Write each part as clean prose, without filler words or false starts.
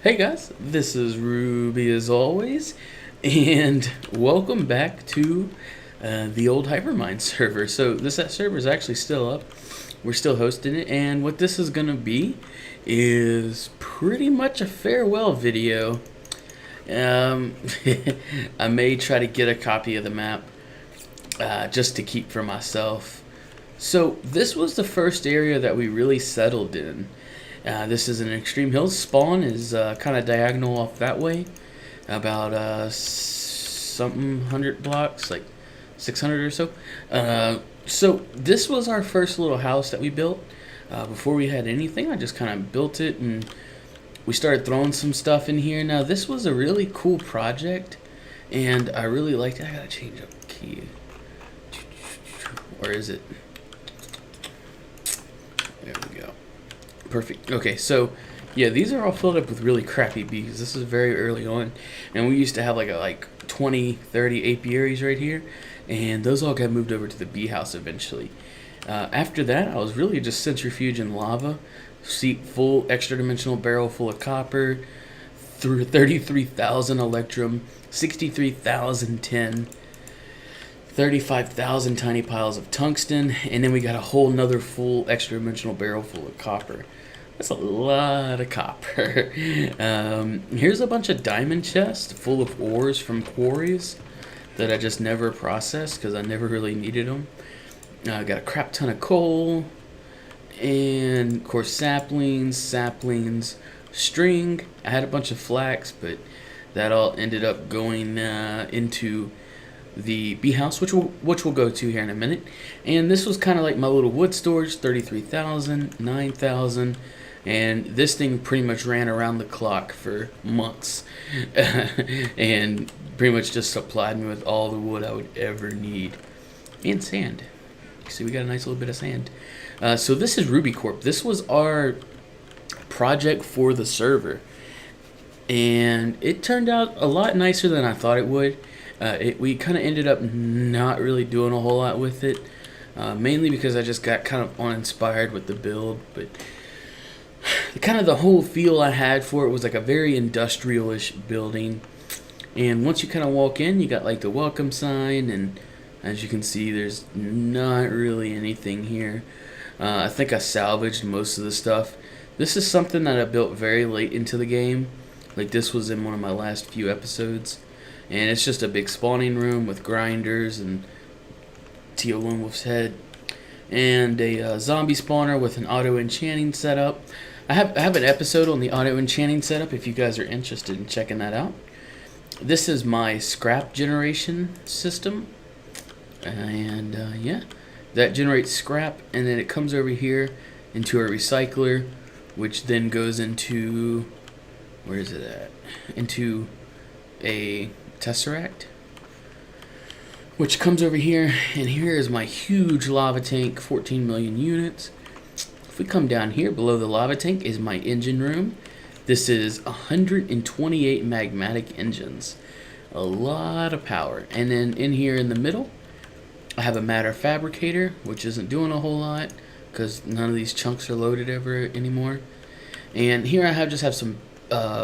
Hey guys, this is Ruby as always, and welcome back to the old Hypermine server. So this server is actually still up. We're still hosting it, and what this is going to be is pretty much a farewell video. Um, I may try to get a copy of the map just to keep for myself. So this was the first area that we really settled in. This is an extreme hills. Spawn is kind of diagonal off that way, about something 100 blocks, like 600 or so. So this was our first little house that we built. Before we had anything, I just kind of built it and we started throwing some stuff in here. Now this was a really cool project, and I really liked it. I gotta change up the key. Where is it? There we go. Perfect. Okay, so yeah, these are all filled up with really crappy bees. This is very early on, and we used to have like 20, 30 apiaries right here, and those all got moved over to the bee house eventually. After that, I was really just centrifuging lava, full extra dimensional barrel full of copper, through 33,000 electrum, 63,000 tin, 35,000 tiny piles of tungsten, and then we got a whole nother full extra dimensional barrel full of copper. That's a lot of copper. Here's a bunch of diamond chests full of ores from quarries that I just never processed because I never really needed them. I got a crap ton of coal, and of course saplings, string. I had a bunch of flax, but that all ended up going into the bee house, which we'll go to here in a minute. And this was kind of like my little wood storage, 33,000, 9,000, and this thing pretty much ran around the clock for months and pretty much just supplied me with all the wood I would ever need, and sand. You see, we got a nice little bit of sand. So this is Ruby Corp. This was our project for the server, and it turned out a lot nicer than I thought it would. We kind of ended up not really doing a whole lot with it, mainly because I just got kind of uninspired with the build. But kind of the whole feel I had for it was like a very industrial-ish building. And once you kind of walk in, you got like the welcome sign, and as you can see, there's not really anything here. I think I salvaged most of the stuff. This is something that I built very late into the game. Like, this was in one of my last few episodes. And it's just a big spawning room with grinders and T01 Wolf's head, and a zombie spawner with an auto enchanting setup. I have an episode on the auto enchanting setup if you guys are interested in checking that out. This is my scrap generation system, and yeah, that generates scrap, and then it comes over here into a recycler, which then goes into, where is it at? Into a tesseract, which comes over here, and here is my huge lava tank, 14 million units. If we come down here, below the lava tank is my engine room. This is 128 magmatic engines, a lot of power. And then in here in the middle, I have a matter fabricator, which isn't doing a whole lot because none of these chunks are loaded ever anymore. And here I just have some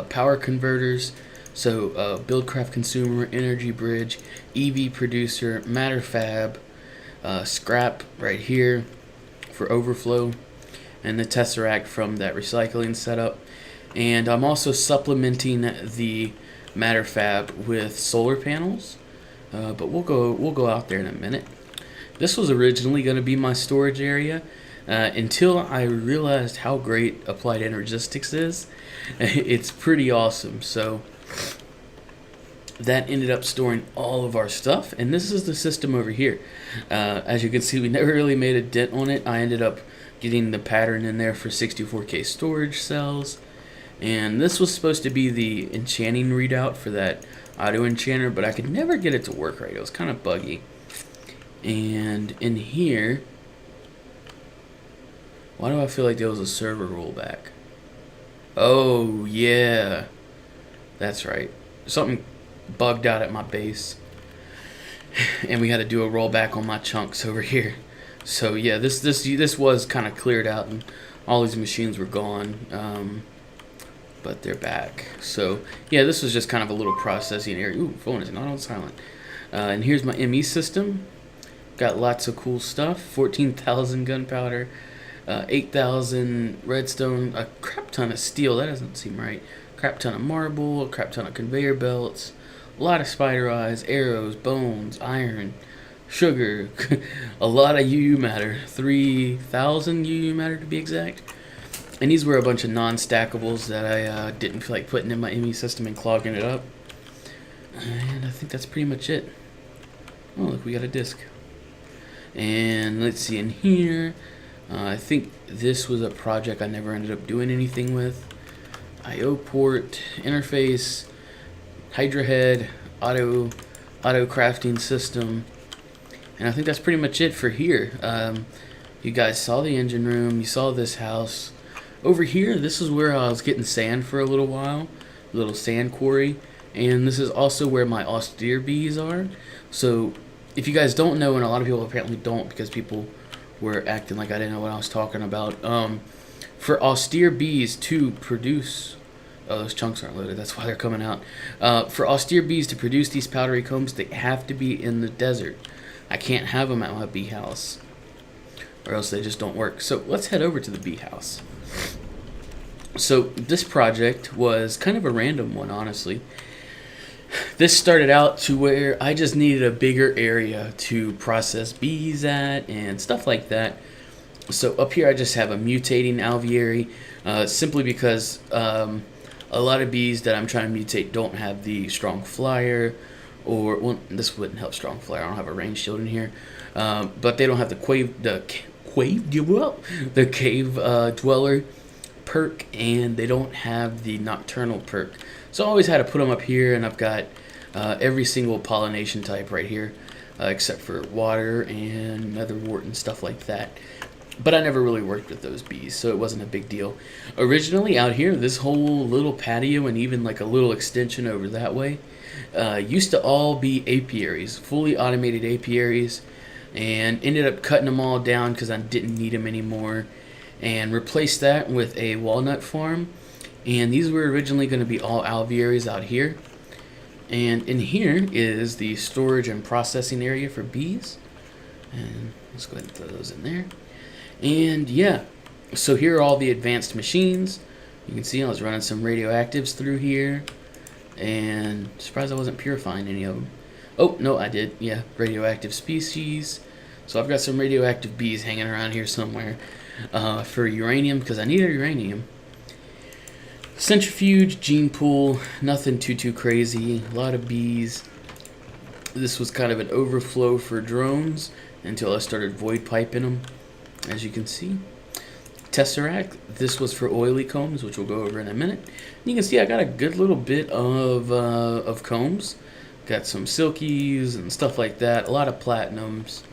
power converters. So Buildcraft Consumer, Energy Bridge, EV Producer, Matter Fab, Scrap right here for overflow, and the Tesseract from that recycling setup. And I'm also supplementing the Matter Fab with solar panels, but we'll go out there in a minute. This was originally going to be my storage area until I realized how great Applied Energistics is. It's pretty awesome. So that ended up storing all of our stuff, and this is the system over here. As you can see, we never really made a dent on it. I ended up getting the pattern in there for 64K storage cells, and this was supposed to be the enchanting readout for that auto enchanter, but I could never get it to work right. It was kind of buggy. And in here, why do I feel like there was a server rollback? Oh yeah, that's right. Something bugged out at my base, and we had to do a rollback on my chunks over here. So yeah, this was kind of cleared out, and all these machines were gone. but they're back. So yeah, this was just kind of a little processing area. Ooh, phone is not on silent. And here's my ME system. Got lots of cool stuff. 14,000 gunpowder, 8,000 redstone, a crap ton of steel. That doesn't seem right. Crap ton of marble, a crap ton of conveyor belts, a lot of spider eyes, arrows, bones, iron, sugar, a lot of UU matter. 3,000 UU matter to be exact. And these were a bunch of non-stackables that I didn't feel like putting in my ME system and clogging it up. And I think that's pretty much it. Oh, look, we got a disk. And let's see in here. I think this was a project I never ended up doing anything with. I/O port, interface, Hydra head, auto crafting system. And I think that's pretty much it for here. You guys saw the engine room. You saw this house. Over here, this is where I was getting sand for a little while. A little sand quarry. And this is also where my austere bees are. So if you guys don't know, and a lot of people apparently don't because people were acting like I didn't know what I was talking about. For austere bees to produce... Oh, those chunks aren't loaded. That's why they're coming out. For austere bees to produce these powdery combs, they have to be in the desert. I can't have them at my bee house, or else they just don't work. So let's head over to the bee house. So this project was kind of a random one, honestly. This started out to where I just needed a bigger area to process bees at and stuff like that. So up here I just have a mutating alveary, simply because a lot of bees that I'm trying to mutate don't have the strong flyer, or well, this wouldn't help strong flyer. I don't have a range shield in here, but they don't have the cave dweller perk, and they don't have the nocturnal perk. So I always had to put them up here, and I've got every single pollination type right here, except for water and netherwort and stuff like that. But I never really worked with those bees, so it wasn't a big deal. Originally out here, this whole little patio and even like a little extension over that way used to all be apiaries, fully automated apiaries, and ended up cutting them all down because I didn't need them anymore, and replaced that with a walnut farm. And these were originally going to be all alvearies out here. And in here is the storage and processing area for bees. And let's go ahead and throw those in there. And yeah, so here are all the advanced machines. You can see I was running some radioactives through here. And surprised I wasn't purifying any of them. Oh, no, I did. Yeah, radioactive species. So I've got some radioactive bees hanging around here somewhere for uranium, because I needed uranium. Centrifuge, gene pool, nothing too crazy. A lot of bees. This was kind of an overflow for drones until I started void piping them, as you can see. Tesseract, this was for oily combs, which we'll go over in a minute. And you can see I got a good little bit of combs. Got some silkies and stuff like that. A lot of platinums.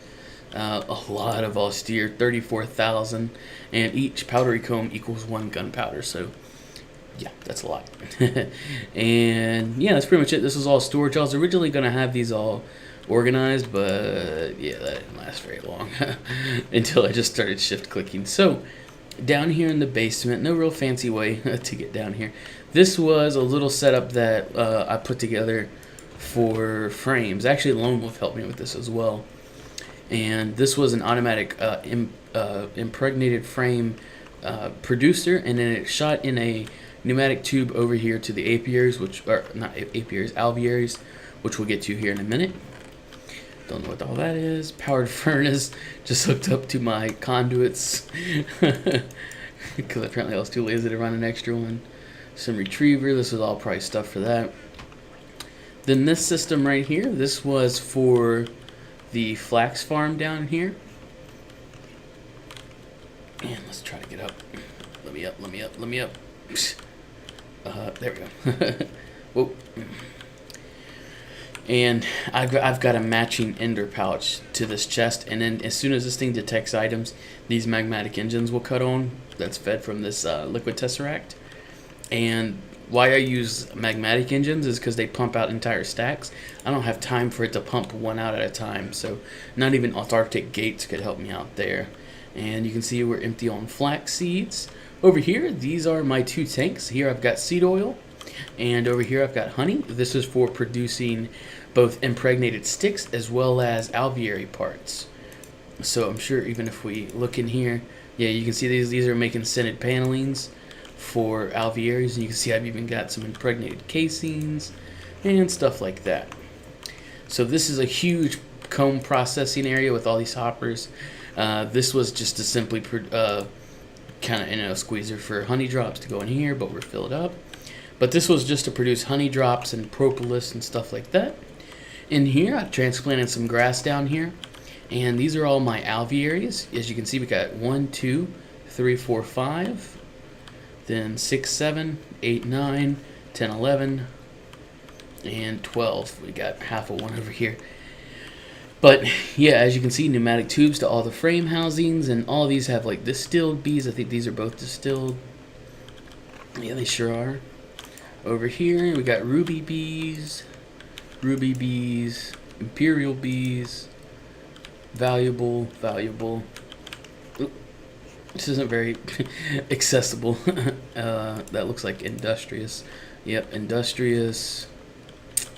A lot of austere, 34,000. And each powdery comb equals 1 gunpowder, so... yeah, that's a lot. And yeah, that's pretty much it. This was all storage. I was originally going to have these all organized, but yeah, that didn't last very long until I just started shift clicking. So down here in the basement, no real fancy way to get down here. This was a little setup that I put together for frames. Actually, Lone Wolf helped me with this as well. And this was an automatic impregnated frame producer, and then it shot in a pneumatic tube over here to the apiaries, which are not apiaries, alvearies, which we'll get to here in a minute. Don't know what all that is. Powered furnace, just hooked up to my conduits because apparently I was too lazy to run an extra one. Some retriever, this is all probably stuff for that. Then this system right here, this was for the flax farm down here. And let's try to get up. Let me up. There we go. Whoa. And I've got a matching ender pouch to this chest, and then as soon as this thing detects items, these magmatic engines will cut on. That's fed from this liquid tesseract. And why I use magmatic engines is because they pump out entire stacks. I don't have time for it to pump one out at a time, so not even autarctic gates could help me out there. And you can see we're empty on flax seeds. Over here, these are my 2 tanks. Here I've got seed oil, and over here I've got honey. This is for producing both impregnated sticks as well as alveary parts. So I'm sure even if we look in here, yeah, you can see these are making scented panelings for alvearies, and you can see I've even got some impregnated casings and stuff like that. So this is a huge comb processing area with all these hoppers. This was just to simply kind of in a squeezer for honey drops to go in here, but we're filled up. But this was just to produce honey drops and propolis and stuff like that. In here, I transplanted some grass down here, and these are all my alvearies. As you can see, we got 1, 2, 3, 4, 5, then 6, 7, 8, 9, 10, 11, and 12. We got half of one over here. But yeah, as you can see, pneumatic tubes to all the frame housings, and all these have like distilled bees. I think these are both distilled. Yeah, they sure are. Over here, we got ruby bees, imperial bees, valuable. Oop, this isn't very accessible. That looks like industrious. Yep, industrious,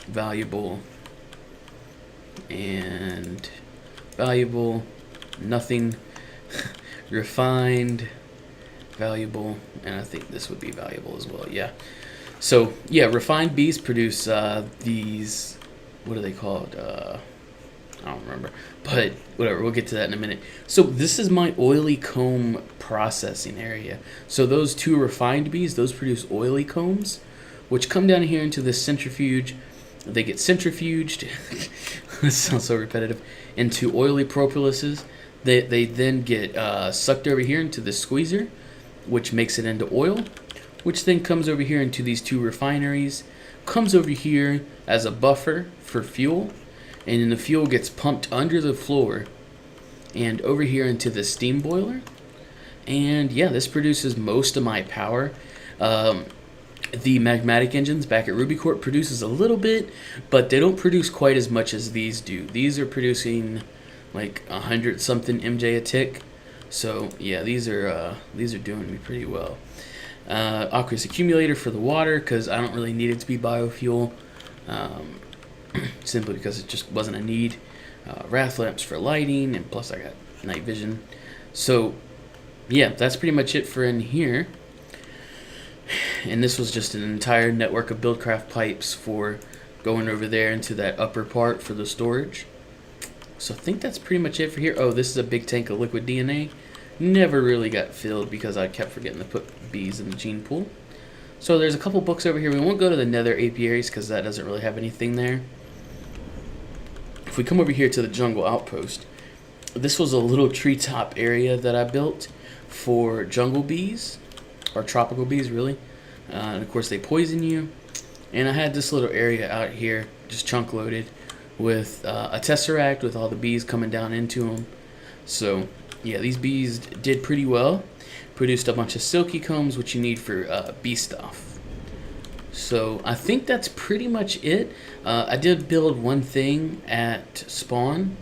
valuable, and valuable, nothing, refined, valuable, and I think this would be valuable as well. Yeah. So yeah, refined bees produce these. What are they called? I don't remember, but whatever. We'll get to that in a minute. So this is my oily comb processing area. So those 2 refined bees, those produce oily combs, which come down here into this centrifuge. They get centrifuged. This sounds so repetitive. Into oily propolises. They then get sucked over here into the squeezer, which makes it into oil, which then comes over here into these 2 refineries, comes over here as a buffer for fuel, and then the fuel gets pumped under the floor and over here into the steam boiler. And yeah, this produces most of my power. The magmatic engines back at RubyCorp produces a little bit, but they don't produce quite as much as these do. These are producing like 100 something MJ a tick. So yeah, these are doing me pretty well. Aqueous accumulator for the water, because I don't really need it to be biofuel, simply because it just wasn't a need. Wrath lamps for lighting, and plus I got night vision. So yeah, that's pretty much it for in here. And this was just an entire network of Buildcraft pipes for going over there into that upper part for the storage. So I think that's pretty much it for here. Oh, this is a big tank of liquid DNA. Never really got filled because I kept forgetting to put bees in the gene pool. So there's a couple books over here. We won't go to the nether apiaries because that doesn't really have anything there. If we come over here to the jungle outpost, this was a little treetop area that I built for jungle bees, or tropical bees really. And of course they poison you. And I had this little area out here just chunk loaded with a tesseract with all the bees coming down into them. So yeah, these bees did pretty well. Produced a bunch of silky combs, which you need for bee stuff. So I think that's pretty much it. I did build one thing at spawn.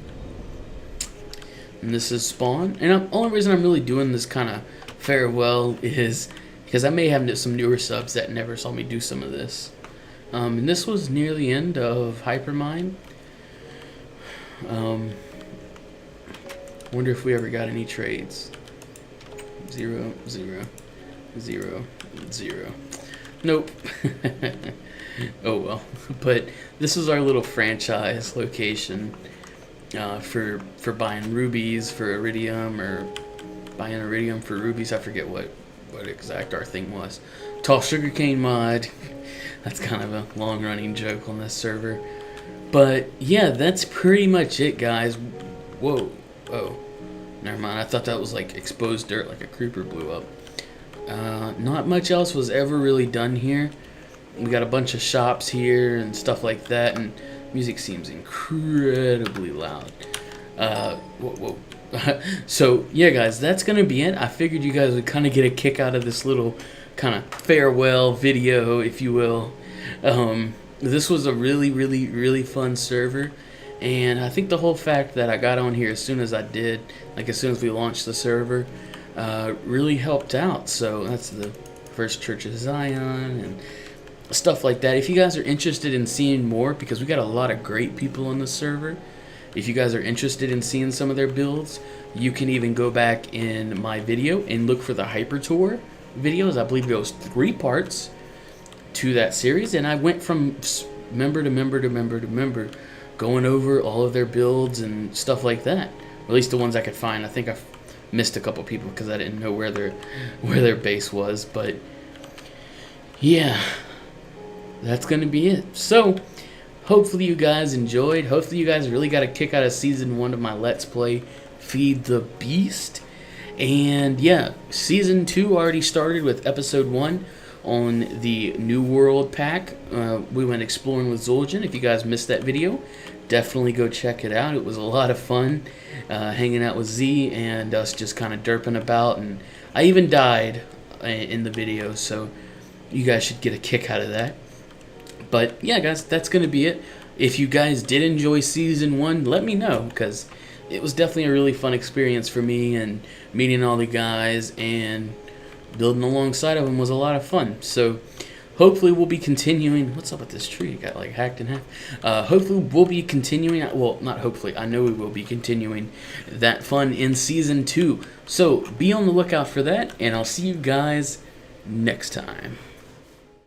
And this is spawn. And the only reason I'm really doing this kind of farewell is because I may have some newer subs that never saw me do some of this. And this was near the end of Hypermine. Wonder if we ever got any trades. 0, 0, 0, 0. Nope. Oh well. But this is our little franchise location for buying rubies for iridium, or buying iridium for rubies. I forget what exact our thing was. Tall sugarcane mod. That's kind of a long running joke on this server. But yeah, that's pretty much it, guys. Whoa. Oh, never mind. I thought that was like exposed dirt, like a creeper blew up. Not much else was ever really done here. We got a bunch of shops here and stuff like that, and music seems incredibly loud. Whoa. So yeah, guys, that's gonna be it. I figured you guys would kind of get a kick out of this little kind of farewell video, if you will. This was a really fun server. And I think the whole fact that I got on here as soon as I did, like as soon as we launched the server, really helped out. So that's the First Church of Zion and stuff like that. If you guys are interested in seeing more, because we got a lot of great people on the server, if you guys are interested in seeing some of their builds, you can even go back in my video and look for the Hyper Tour videos. I believe it was 3 parts to that series, and I went from member to member to member to member, going over all of their builds and stuff like that. Or at least the ones I could find. I think I missed a couple people because I didn't know where their base was, but yeah, that's gonna be it. So hopefully you guys enjoyed. Hopefully you guys really got a kick out of season 1 of my Let's Play Feed the Beast. And yeah, season 2 already started with episode 1 on the New World pack. We went exploring with Zueljin. If you guys missed that video, definitely go check it out. It was a lot of fun hanging out with Z and us just kind of derping about, and I even died in the video, so you guys should get a kick out of that. But yeah, guys, that's going to be it. If you guys did enjoy season 1, let me know, because it was definitely a really fun experience for me, and meeting all the guys and building alongside of them was a lot of fun. So hopefully we'll be continuing. What's up with this tree? It got like hacked in half. Hopefully we'll be continuing. Well, not hopefully. I know we will be continuing that fun in season 2. So be on the lookout for that, and I'll see you guys next time.